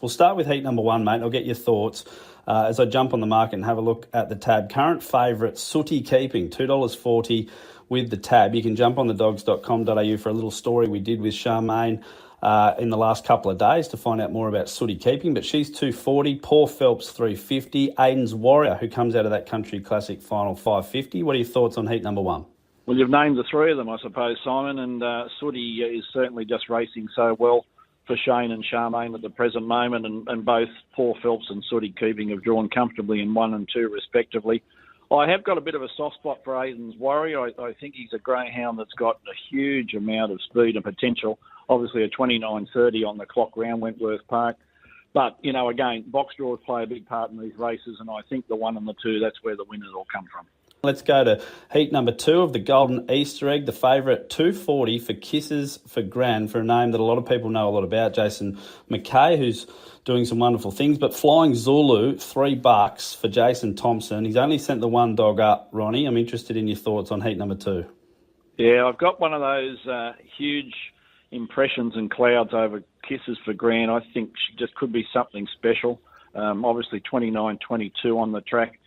We'll start with heat number 1, mate. I'll get your thoughts as I jump on the market and have a look at the tab. Current favourite, Sooty Keeping, $2.40 with the tab. You can jump on the dogs.com.au for a little story we did with Charmaine in the last couple of days to find out more about Sooty Keeping, but she's $2.40. Paul Phelps, $3.50. Aiden's Warrior, who comes out of that Country Classic final, $5.50. What are your thoughts on heat number 1? Well, you've named the three of them, I suppose, Simon, and Sooty is certainly just racing so well for Shane and Charmaine at the present moment, and both Paul Phelps and Sooty Keeping have drawn comfortably in 1 and 2 respectively. I have got a bit of a soft spot for Aiden's Warrior. I think he's a greyhound that's got a huge amount of speed and potential. Obviously a 29.30 on the clock round Wentworth Park. But, you know, again, box draws play a big part in these races, and I think the 1 and the 2, that's where the winners will come from. Let's go to heat number 2 of the Golden Easter Egg. The favourite, $2.40 for Kisses for Gran, for a name that a lot of people know a lot about, Jason McKay, who's doing some wonderful things. But Flying Zulu, $3 for Jason Thompson. He's only sent the one dog up, Ronnie. I'm interested in your thoughts on heat number 2. Yeah, I've got one of those huge impressions and clouds over Kisses for Gran. I think she just could be something special. Obviously 29.22 on the track.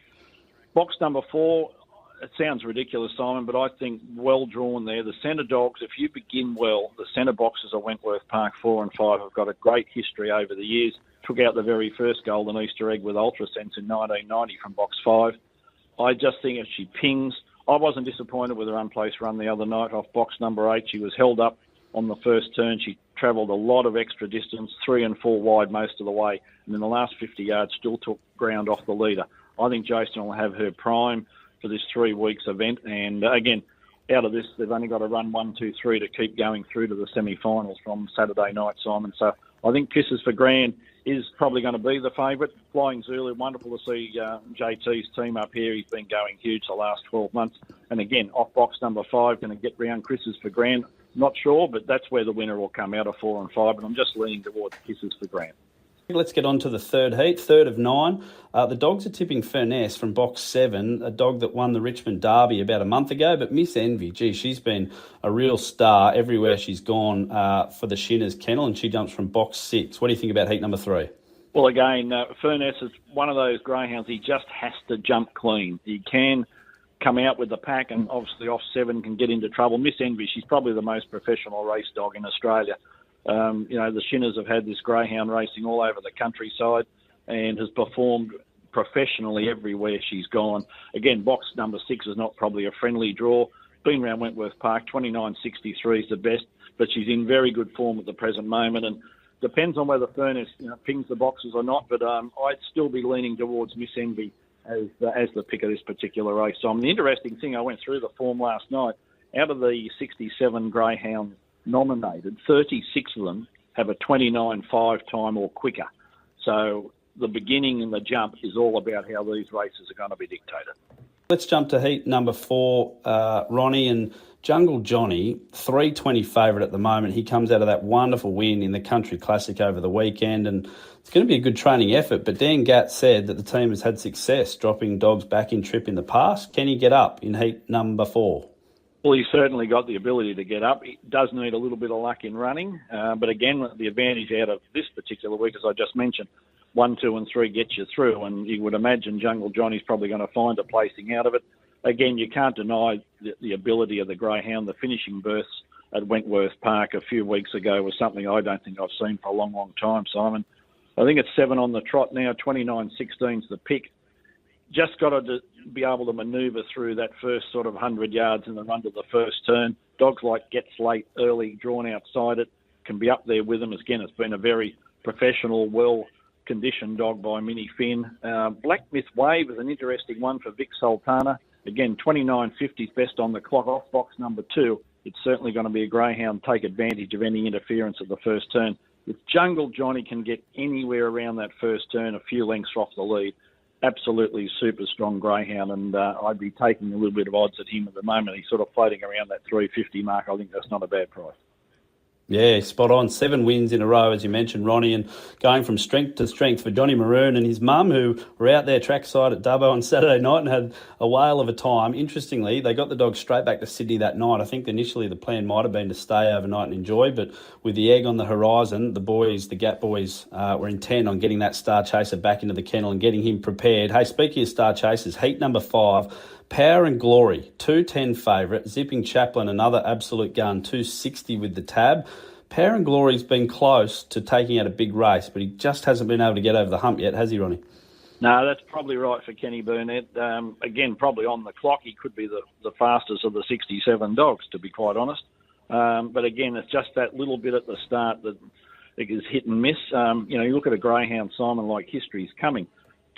Box number 4, it sounds ridiculous, Simon, but I think well drawn there. The centre dogs, if you begin well, the centre boxes at Wentworth Park 4 and 5 have got a great history over the years. Took out the very first Golden Easter Egg with Ultrasense in 1990 from box 5. I just think if she pings, I wasn't disappointed with her unplaced run the other night off box number 8. She was held up on the first turn. She travelled a lot of extra distance, 3 and 4 wide most of the way, and in the last 50 yards still took ground off the leader. I think Jason will have her prime for this 3 weeks event, and again, out of this, they've only got to run 1, 2, 3 to keep going through to the semi-finals from Saturday night, Simon. So I think Kisses for Gran is probably going to be the favourite. Flying Zulu, wonderful to see JT's team up here. He's been going huge the last 12 months. And again, off box number 5, going to get round Kisses for Gran. Not sure, but that's where the winner will come out of 4 and 5, and I'm just leaning towards Kisses for Gran. Let's get on to the third heat, third of 9. The dogs are tipping Furness from box 7, a dog that won the Richmond Derby about a month ago. But Miss Envy, she's been a real star everywhere she's gone for the Shinners kennel, and she jumps from box 6. What do you think about heat number 3? Well, again, Furness is one of those greyhounds. He just has to jump clean. He can come out with the pack, and obviously off 7 can get into trouble. Miss Envy, she's probably the most professional race dog in Australia. The Shinners have had this greyhound racing all over the countryside and has performed professionally everywhere she's gone. Again, box number 6 is not probably a friendly draw. Been around Wentworth Park, 29.63 is the best, but she's in very good form at the present moment, and depends on whether Furness pings the boxes or not, but I'd still be leaning towards Miss Envy as the pick of this particular race. So the interesting thing, I went through the form last night. Out of the 67 greyhounds nominated, 36 of them have a 29.5 time or quicker. So the beginning and the jump is all about how these races are going to be dictated. Let's jump to heat number 4, Ronnie, and Jungle Johnny, $3.20 favourite at the moment. He comes out of that wonderful win in the Country Classic over the weekend, and it's going to be a good training effort. But Dan Gatt said that the team has had success dropping dogs back in trip in the past. Can he get up in heat number 4? Well, he's certainly got the ability to get up. He does need a little bit of luck in running. But again, the advantage out of this particular week, as I just mentioned, 1, 2 and 3 gets you through. And you would imagine Jungle Johnny's probably going to find a placing out of it. Again, you can't deny the ability of the greyhound. The finishing berths at Wentworth Park a few weeks ago was something I don't think I've seen for a long, long time, Simon. I think it's 7 on the trot now, 29.16's the pick. Just got to be able to manoeuvre through that first sort of 100 yards and then run to the first turn. Dogs like Gets Late early, drawn outside it, can be up there with them. Again, it's been a very professional, well-conditioned dog by Minnie Finn. Black Myth Wave is an interesting one for Vic Sultana. Again, 29.50 best on the clock off box number 2. It's certainly going to be a greyhound, take advantage of any interference at the first turn. If Jungle Johnny can get anywhere around that first turn, a few lengths off the lead, absolutely super strong greyhound, and I'd be taking a little bit of odds at him at the moment. He's sort of floating around that 350 mark. I think that's not a bad price. Yeah, spot on. 7 wins in a row, as you mentioned, Ronnie, and going from strength to strength for Johnny Maroon and his mum, who were out there trackside at Dubbo on Saturday night and had a whale of a time. Interestingly, they got the dog straight back to Sydney that night. I think initially the plan might have been to stay overnight and enjoy, but with the egg on the horizon, the Gap boys, were intent on getting that Star Chaser back into the kennel and getting him prepared. Hey, speaking of Star Chasers, heat number 5, Power and Glory, 210 favourite. Zipping Chaplin, another absolute gun, 260 with the tab. Power and Glory's been close to taking out a big race, but he just hasn't been able to get over the hump yet, has he, Ronnie? No, that's probably right for Kenny Burnett. Again, probably on the clock, he could be the fastest of the 67 dogs, to be quite honest. But again, it's just that little bit at the start that it is hit and miss. You look at a greyhound, Simon, like History's Coming.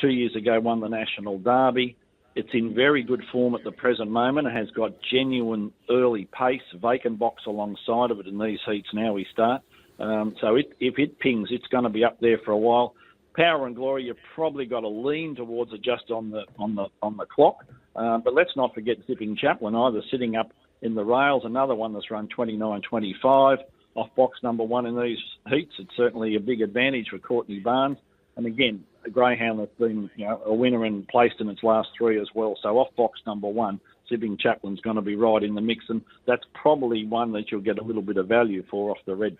2 years ago, won the National Derby. It's in very good form at the present moment. It has got genuine early pace, vacant box alongside of it in these heats now we start. So if it pings, it's going to be up there for a while. Power and Glory, you've probably got to lean towards it just on the clock. But let's not forget Zipping Chaplin either, sitting up in the rails, another one that's run 29.25 off box number 1 in these heats. It's certainly a big advantage for Courtney Barnes. And again, a greyhound that's been a winner and placed in its last 3 as well. So off box number 1, Zipping Chaplin's going to be right in the mix, and that's probably one that you'll get a little bit of value for off the red.